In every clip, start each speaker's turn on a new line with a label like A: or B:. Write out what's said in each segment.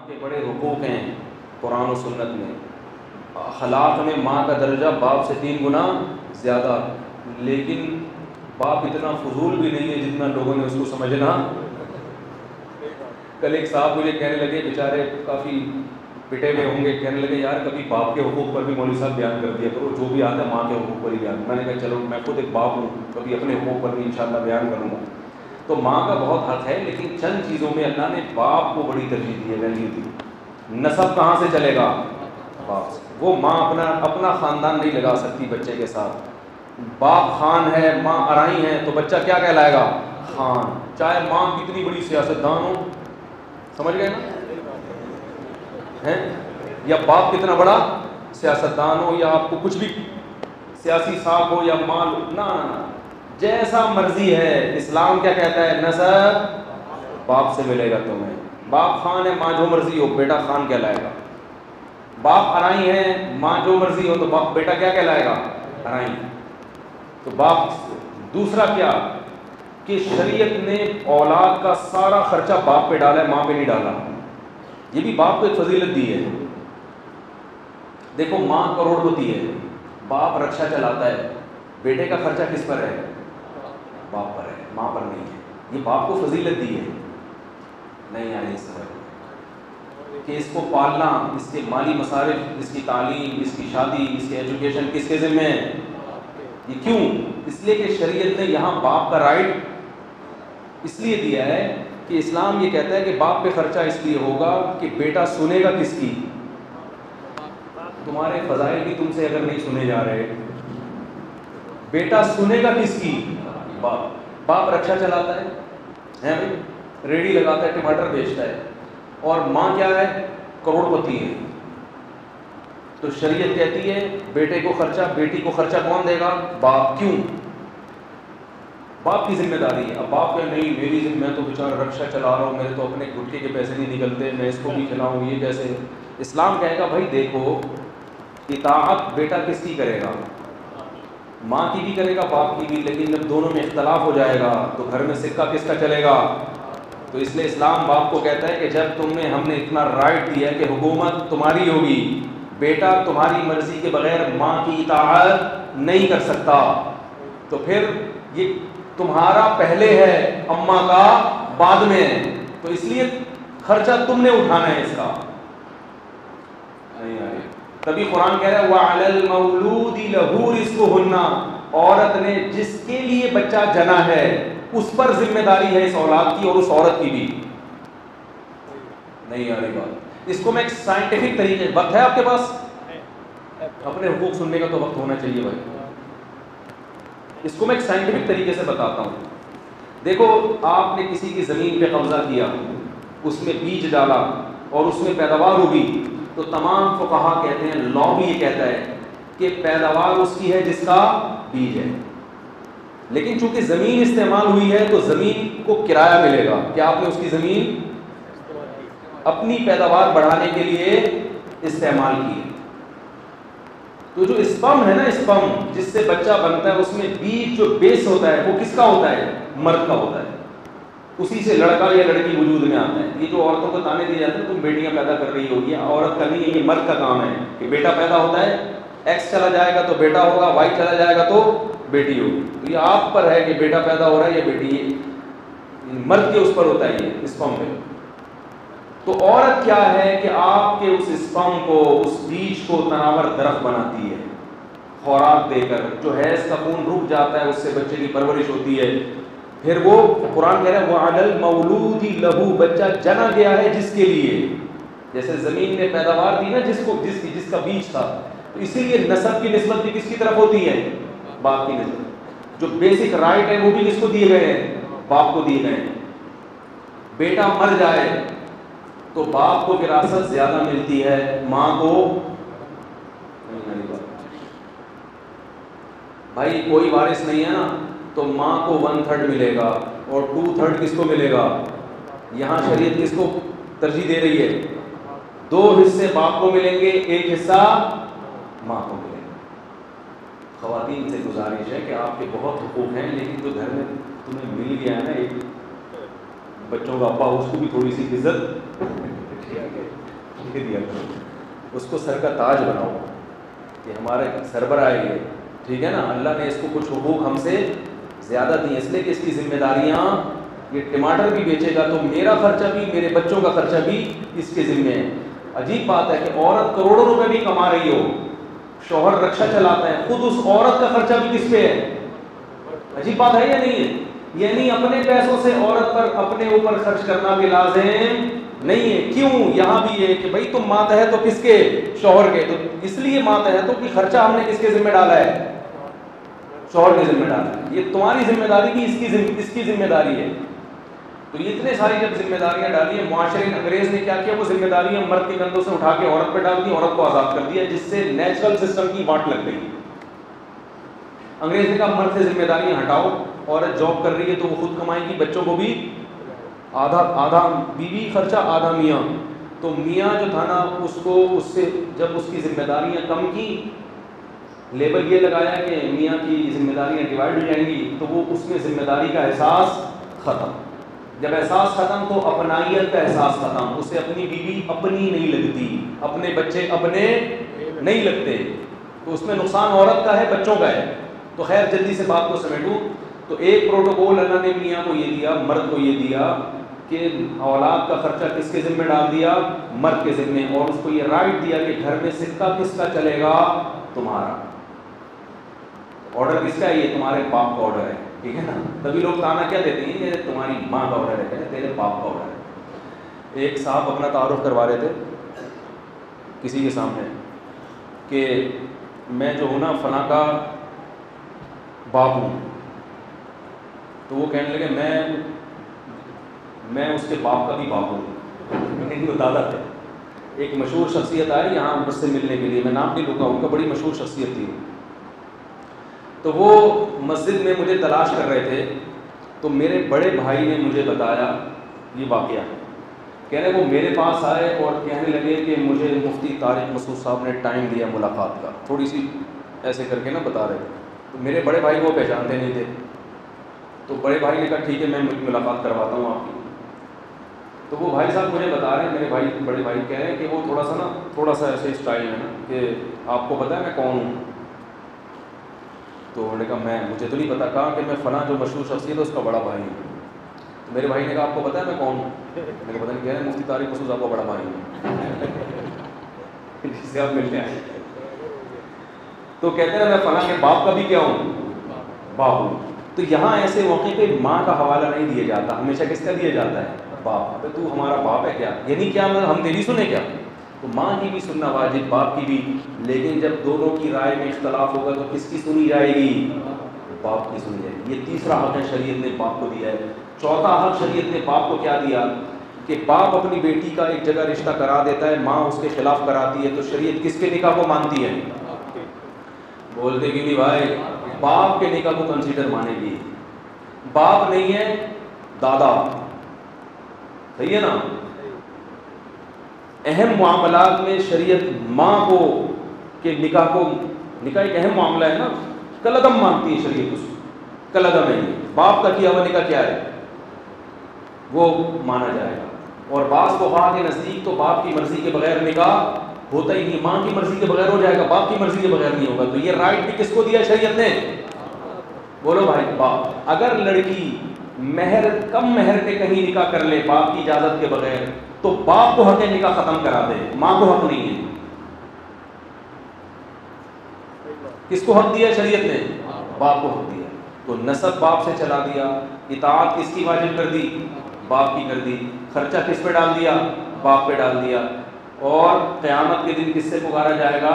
A: کے بڑے حقوق ہیں قرآن و سنت میں. اخلاق میں ماں کا درجہ باپ سے 3 گنا زیادہ، لیکن باپ اتنا فضول بھی نہیں ہے جتنا لوگوں نے اس کو سمجھنا. کل ایک صاحب مجھے کہنے لگے، بیچارے کافی پٹے ہوئے ہوں گے، کہنے لگے یار کبھی باپ کے حقوق پر بھی مولوی صاحب بیان کر دیا کرو، جو بھی آتا ہے ماں کے حقوق پر ہی بیان. میں نے کہا چلو میں خود ایک باپ ہوں، کبھی اپنے حقوق پر بھی انشاءاللہ بیان کروں گا. تو ماں کا بہت حق ہے، لیکن چند چیزوں میں اللہ نے باپ کو بڑی ترجیح دی ہے، ویلیو دی. نسب کہاں سے چلے گا؟ باپ سے. وہ ماں اپنا خاندان نہیں لگا سکتی بچے کے ساتھ. باپ خان ہے، ماں ارائی ہے، تو بچہ کیا کہلائے گا؟ خان. چاہے ماں کتنی بڑی سیاستدان ہو، سمجھ گئے نا؟ یا باپ کتنا بڑا سیاستدان ہو، یا آپ کو کچھ بھی سیاسی ساکھ ہو یا مال ہو، نہ جیسا مرضی ہے. اسلام کیا کہتا ہے؟ نسب باپ سے ملے گا تمہیں. باپ خان ہے، ماں جو مرضی ہو، بیٹا خان کہلائے گا. باپ ارائی ہے، ماں جو مرضی ہو، تو بیٹا کیا کہلائے گا؟ ارائی. تو باپ. دوسرا کیا کہ شریعت نے اولاد کا سارا خرچہ باپ پہ ڈالا ہے، ماں پہ نہیں ڈالا. یہ بھی باپ کو ایک فضیلت دی ہے. دیکھو ماں کروڑپتی ہے، باپ رکشا چلاتا ہے، بیٹے کا خرچہ کس پر ہے؟ باپ پر ہے، ماں پر نہیں ہے. یہ باپ کو فضیلت دی ہے. نہیں آئی سمجھ کہ اس کو پالنا، اس کے مالی مصارف، اس کی تعلیم، اس کی شادی، اس کی ایجوکیشن کس کے ذمہ ہے؟ یہ کیوں؟ اس لیے کہ شریعت نے یہاں باپ کا رائٹ اس لیے دیا ہے کہ اسلام یہ کہتا ہے کہ باپ پہ خرچہ اس لیے ہوگا کہ بیٹا سنے گا کس کی؟ تمہارے فضائل بھی تم سے اگر نہیں سنے جا رہے، بیٹا سنے گا کس کی؟ باپ. باپ رکشا چلاتا ہے بھائی، ریڑھی لگاتا ہے، ٹماٹر بیچتا ہے، اور ماں کیا ہے؟ کروڑپتی ہے. تو شریعت کہتی ہے بیٹے کو خرچہ، بیٹی کو خرچہ کون دے گا؟ باپ. کیوں؟ باپ کی ذمہ داری ہے. اب باپ کہ نہیں میری ذمہ، میں تو بیچارہ رکشا چلا رہا ہوں، میرے تو اپنے گٹکے کے پیسے نہیں نکلتے، میں اس کو بھی کھلاؤں، یہ کیسے؟ اسلام کہے گا بھائی دیکھو، اطاعت بیٹا کس کی کرے گا؟ ماں کی بھی کرے گا، باپ کی بھی. لیکن جب دونوں میں اختلاف ہو جائے گا تو گھر میں سکہ کس کا چلے گا؟ تو اس لیے اسلام باپ کو کہتا ہے کہ جب ہم نے اتنا رائٹ دیا ہے کہ حکومت تمہاری ہوگی، بیٹا تمہاری مرضی کے بغیر ماں کی اطاعت نہیں کر سکتا، تو پھر یہ تمہارا پہلے ہے، اماں کا بعد میں ہے. تو اس لیے خرچہ تم نے اٹھانا ہے اس کا. نہیں آئے. تبھی قرآن کہہ رہا ہے وَعَلَى الْمَوْلُودِ لَهُ رِزْقُهُنَّ. عورت نے جس کے لیے بچہ جنا ہے اس پر ذمہ داری ہے اس اولاد کی اور اس عورت کی بھی. نہیں آ رہی بات. اس کو میں ایک سائنٹیفک طریقے، وقت ہے آپ کے پاس؟ اپنے حقوق سننے کا تو وقت ہونا چاہیے بھائی. اس کو میں ایک سائنٹیفک طریقے سے بتاتا ہوں. دیکھو آپ نے کسی کی زمین پہ قبضہ کیا، اس میں بیج ڈالا اور اس میں پیداوار ہوگی، تو تمام فقہا کہتے ہیں، لاء بھی یہ کہتا ہے کہ پیداوار اس کی ہے جس کا بیج ہے. لیکن چونکہ زمین استعمال ہوئی ہے تو زمین کو کرایہ ملے گا کہ آپ نے اس کی زمین اپنی پیداوار بڑھانے کے لیے استعمال کی. تو جو اسپم ہے نا، اسپم جس سے بچہ بنتا ہے، اس میں بیج جو بیس ہوتا ہے وہ کس کا ہوتا ہے؟ مرد کا ہوتا ہے. اسی سے لڑکا یا لڑکی وجود میں آتا ہے. یہ جو عورتوں کو تانے دیے جاتے ہیں تم بیٹیاں پیدا کر رہی ہوگی، عورت کا نہیں ہے، یہ مرد کا کام ہے کہ بیٹا پیدا ہوتا ہے، ایکس چلا جائے گا تو بیٹا ہوگا، وائی چلا جائے گا تو بیٹی ہوگی. تو یہ آپ پر ہے کہ بیٹا پیدا ہو رہا ہے یا بیٹی. یہ مرد کے اس پر ہوتا ہے، یہ اسپم پہ. تو عورت کیا ہے کہ آپ کے اس اسپم کو، اس بیج کو تناور درخت بناتی ہے خوراک دے کر. جو حیض کا خون رک جاتا ہے اس سے بچے کی پرورش ہوتی ہے. پھر وہ قرآن کہہ رہا ہے وَعَلَى الْمَوْلُودِ لَهُ. بچہ جنا گیا ہے جس کے لیے، جیسے زمین نے پیداوار دی نا جس کا بیج تھا، تو اسی لیے نسب کی نسبت بھی کس کی طرف ہوتی ہے؟ باپ کی نسبت. جو بیسک رائٹ ہے وہ بھی کس کو دیے گئے ہیں؟ باپ کو دیے گئے ہیں. بیٹا مر جائے تو باپ کو وراثت زیادہ ملتی ہے، ماں کو بھائی کوئی وارث نہیں ہے نا، تو ماں کو 1/3 ملے گا اور 2/3 کس کو ملے گا؟ یہاں شریعت کس کو ترجیح دے رہی ہے؟ 2 حصے باپ کو ملیں گے، 1 حصہ ماں کو ملے گا. خواتین سے گزارش ہے کہ آپ کے بہت حقوق ہیں، لیکن جو گھر میں تمہیں مل گیا ہے نا ایک بچوں کا ابا، اس کو بھی تھوڑی سی عزت دے دیا کرو, اس کو سر کا تاج بناؤ کہ ہمارے سربراہ ہے, ٹھیک ہے نا. اللہ نے اس کو کچھ حقوق ہم سے زیادہ دی اس لیے کہ اس کی ذمہ داریاں, یہ ٹماٹر بھی بیچے گا تو میرا خرچہ بھی, میرے بچوں کا خرچہ بھی اس کے ذمہ ہے. عجیب بات ہے کہ عورت کروڑوں روپے بھی کما رہی ہو, شوہر رکشا چلاتا ہے, خود اس عورت کا خرچہ بھی کس پہ ہے؟ عجیب بات ہے یا نہیں ہے؟ یعنی اپنے پیسوں سے عورت پر اپنے اوپر خرچ کرنا بھی لازم نہیں ہے. کیوں؟ یہاں بھی ہے کہ بھائی تم ماتحت ہو کس کے؟ شوہر کے. تو اس لیے ماتحت ہو کہ خرچہ ہم نے کس کے ذمہ ڈالا ہے؟ شوہر کے ذمہ ڈالا ہے. یہ تمہاری ذمہ داری کی اس کی ذمہ داری ہے. تو یہ اتنے ساری جب ذمہ داریاں ڈالی ہیں معاشرے نے, انگریز نے کیا کیا, وہ ذمہ داریاں مرد کے کندھوں سے اٹھا کے عورت پہ ڈال دی, عورت کو آزاد کر دیا, جس سے نیچرل سسٹم کی واٹ لگ گئی. انگریز نے کہا مرد سے ذمہ داریاں ہٹاؤ, عورت جاب کر رہی ہے تو وہ خود کمائے گی, بچوں کو بھی آدھا بیوی خرچہ آدھا میاں. تو میاں جو تھا نا اس کو اس سے جب اس کی ذمہ داریاں کم کی, لیبل یہ لگایا کہ میاں کی ذمہ داریاں ڈیوائڈ ہو جائیں گی, تو وہ اس میں ذمہ داری کا احساس ختم. جب احساس ختم تو اپنائیت کا احساس ختم, اسے اپنی بیوی اپنی نہیں لگتی, اپنے بچے اپنے نہیں لگتے. تو اس میں نقصان عورت کا ہے, بچوں کا ہے. تو خیر جلدی سے بات کو سمیٹوں تو ایک پروٹوکول اللہ نے میاں کو یہ دیا, مرد کو یہ دیا کہ اولاد کا خرچہ کس کے ذمہ ڈال دیا؟ مرد کے ذمہ. اور اس کو یہ رائٹ دیا کہ گھر میں سکہ کس کا چلے گا؟ تمہارا. آرڈر کس کا ہے؟ یہ تمہارے باپ کا آرڈر ہے, ٹھیک ہے نا. تبھی لوگ تانا کیا دیتے ہیں, یہ تمہاری ماں کا آرڈر ہے, کہتے ہیں تیرے باپ کا آرڈر ہے. ایک صاحب اپنا تعارف کروا رہے تھے کسی کے سامنے کہ میں جو ہوں نا فلاں کا باپ ہوں. تو وہ کہنے لگے میں اس کے باپ کا بھی باپ ہوں. وہ دادا تھے. ایک مشہور شخصیت آئی یہاں مجھ سے ملنے کے لیے, میں نام نہیں لوں گا, ان کا بڑی مشہور شخصیت تھی. تو وہ مسجد میں مجھے تلاش کر رہے تھے, تو میرے بڑے بھائی نے مجھے بتایا یہ واقعہ. کہنے وہ میرے پاس آئے اور کہنے لگے کہ مجھے مفتی طارق مسعود صاحب نے ٹائم دیا ملاقات کا, تھوڑی سی ایسے کر کے نا بتا رہے تھے. تو میرے بڑے بھائی کو پہچانتے نہیں تھے, تو بڑے بھائی نے کہا ٹھیک ہے میں ملاقات کرواتا ہوں آپ کی. تو وہ بھائی صاحب مجھے بتا رہے ہیں, میرے بھائی بڑے بھائی کہہ رہے ہیں کہ وہ تھوڑا سا ایسے اسٹائل ہے نا کہ آپ کو پتہ ہے میں کون ہوں؟ تو انہوں نے کہا مجھے تو نہیں پتا. کہا کہ میں فلاں جو مشہور شخصیت ہے اس کا بڑا بھائی ہوں. تو میرے بھائی نے کہا آپ کو پتہ ہے میں کون ہوں؟ میرے پتہ نہیں, کہہ رہے ہیں مفتی طارق مسعود صاحب کا بڑا بھائی ہوں جس سے آپ ملتے ہیں. تو کہتے ہیں میں فلاں کے باپ کا بھی کیا ہوں؟ باپ ہوں. تو یہاں ایسے موقع پہ ماں کا حوالہ نہیں دیا جاتا, ہمیشہ کس کا دیا جاتا ہے؟ باپ. تو ہمارا باپ ہے کیا, یعنی کیا ہم تیری سنیں کیا؟ تو ماں کی بھی سننا واجب, باپ کی بھی. لیکن جب دونوں کی رائے میں اختلاف ہوگا تو کس کی سنی جائے گی؟ باپ کی سنی جائے گی. یہ تیسرا حق ہے شریعت نے باپ کو دیا ہے. چوتھا حق شریعت نے باپ کو کیا دیا کہ باپ اپنی بیٹی کا ایک جگہ رشتہ کرا دیتا ہے, ماں اس کے خلاف کراتی ہے, تو شریعت کس کے نکاح کو مانتی ہے؟ بولتے کہ نہیں بھائی, باپ کے نکاح کو کنسیڈر مانے گی. باپ نہیں ہے دادا, صحیح ہے نا. اہم معاملات میں شریعت ماں کو کہ نکاح ایک اہم معاملہ ہے نا, کلعدم مانتی ہے شریعت. اس کلعدم ہے, باپ کا کیا ہوا نکاح کیا ہے وہ مانا جائے گا. اور بعض فقہا کے نزدیک تو باپ کی مرضی کے بغیر نکاح ہوتا ہی نہیں, ماں کی مرضی کے بغیر ہو جائے گا, باپ کی مرضی کے بغیر نہیں ہوگا. تو یہ رائٹ بھی کس کو دیا شریعت نے؟ بولو بھائی, باپ. اگر لڑکی کم مہر پہ کہیں نکاح کر لے باپ کی اجازت کے بغیر, تو باپ کو حق نکاح ختم کرا دے, ماں کو حق نہیں ہے. کس کو حق دیا شریعت نے؟ باپ کو حق دیا. تو نسب باپ سے چلا دیا, اطاعت کس کی واجب کر دی؟ باپ کی کر دی. خرچہ کس پہ ڈال دیا؟ باپ پہ ڈال دیا. اور قیامت کے دن کس سے پکارا جائے گا؟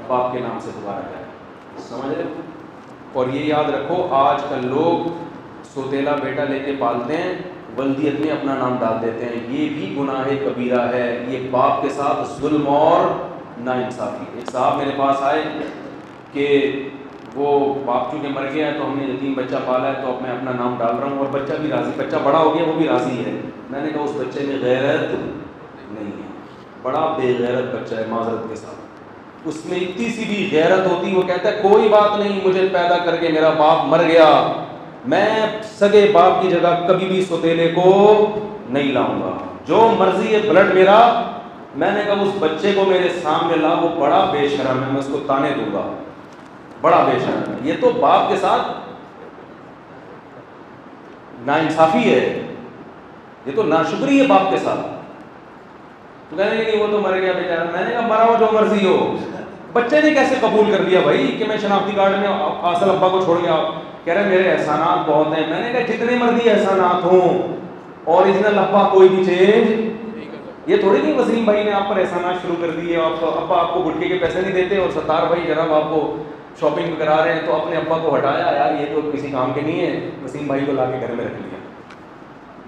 A: باپ کے نام سے پکارا جائے گا. سمجھ رہے؟ اور یہ یاد رکھو, آج کل لوگ سوتیلا بیٹا لے کے پالتے ہیں, ولدیت میں اپنا نام ڈال دیتے ہیں, یہ بھی گناہ کبیرہ ہے. یہ باپ کے ساتھ ظلم اور ناانصافی. ایک صاحب میرے پاس آئے کہ وہ باپ چونکہ مر گیا ہے تو ہم نے یتیم بچہ پالا ہے, تو اب میں اپنا نام ڈال رہا ہوں اور بچہ بھی راضی, بچہ بڑا ہو گیا وہ بھی راضی ہے. میں نے کہا اس بچے میں غیرت نہیں ہے, بڑا بے غیرت بچہ ہے معذرت کے ساتھ. اس میں اتنی سی بھی غیرت ہوتی, وہ کہتا ہے کوئی بات نہیں, مجھے پیدا کر کے میرا باپ مر گیا, میں سگے باپ کی جگہ کبھی بھی سوتیلے کو نہیں لاؤں گا, جو مرضی ہے بلڈ میرا میں نے کہا اس بچے کو میرے سامنے لا، وہ بڑا بے شرم ہے، میں اس کو تانے دوں گا، بڑا بے شرم ہے، یہ تو باپ کے ساتھ ناانصافی ہے، یہ تو ناشکری ہے باپ کے ساتھ۔ تو کہنے لگے وہ تو مر گیا بیچارہ۔ میں نے کہا مرا ہو جو مرضی ہو، بچے نے کیسے قبول کر لیا بھائی کہ میں شناختی کارڈ میں اصل ابا کو چھوڑ گیا؟ کہہ رہے میرے احسانات بہت ہیں۔ میں نے کہا جتنے مرضی احسانات ہوں، اوریجنل ابا کوئی بھی چینج یہ تھوڑی نہیں وسیم بھائی نے آپ پر احسانات شروع کر دیے، ابا آپ کو گٹکے کے پیسے نہیں دیتے اور ستار بھائی جناب آپ کو شاپنگ کرا رہے ہیں، تو اپنے ابا کو ہٹایا، یار یہ تو کسی کام کے نہیں ہے، وسیم بھائی کو لا کے گھر میں رکھ لیا۔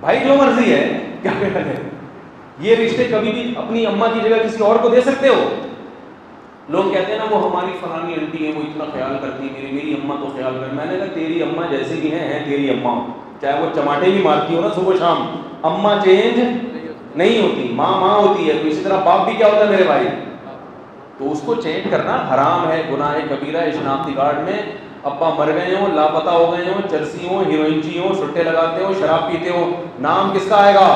A: بھائی جو مرضی ہے، کیا کہنا ہے، یہ رشتے کبھی بھی اپنی اماں کی جگہ کسی اور کو دے سکتے ہو؟ لوگ کہتے ہیں نا وہ ہماری فلانی انٹی ہے، وہ اتنا خیال کرتی ہے، میری اماں تو خیال کر۔ میں نے کہا تیری اماں جیسے بھی ہیں تیری اماں، چاہے وہ چماٹے بھی مارتی ہو نا صبح شام، اماں چینج نہیں ہوتی، ماں ماں ہوتی ہے۔ تو اسی طرح باپ بھی کیا ہوتا ہے میرے بھائی، تو اس کو چینج کرنا حرام ہے، گناہ کبیرہ ہے۔ شناختی کارڈ میں ابا مر گئے ہوں، لاپتہ ہو گئے ہوں، چرسی ہوں، ہیروئنچی ہوں، سٹے لگاتے ہوں، شراب پیتے ہوں، نام کس کا آئے گا؟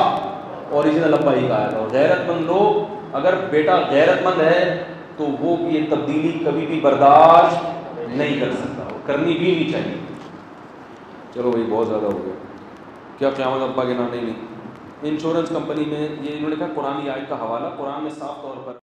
A: اوریجنل ابا ہی کا آئے گا۔ غیرت مند لوگ، اگر بیٹا غیرت مند ہے تو وہ یہ تبدیلی کبھی بھی برداشت نہیں کر سکتا، کرنی بھی نہیں چاہیے۔ چلو بھائی بہت زیادہ ہو گیا، کیا قیامت ابا کے نام نہیں؟ انشورنس کمپنی میں یہ انہوں نے کہا قرآن آیت کا حوالہ، قرآن میں صاف طور پر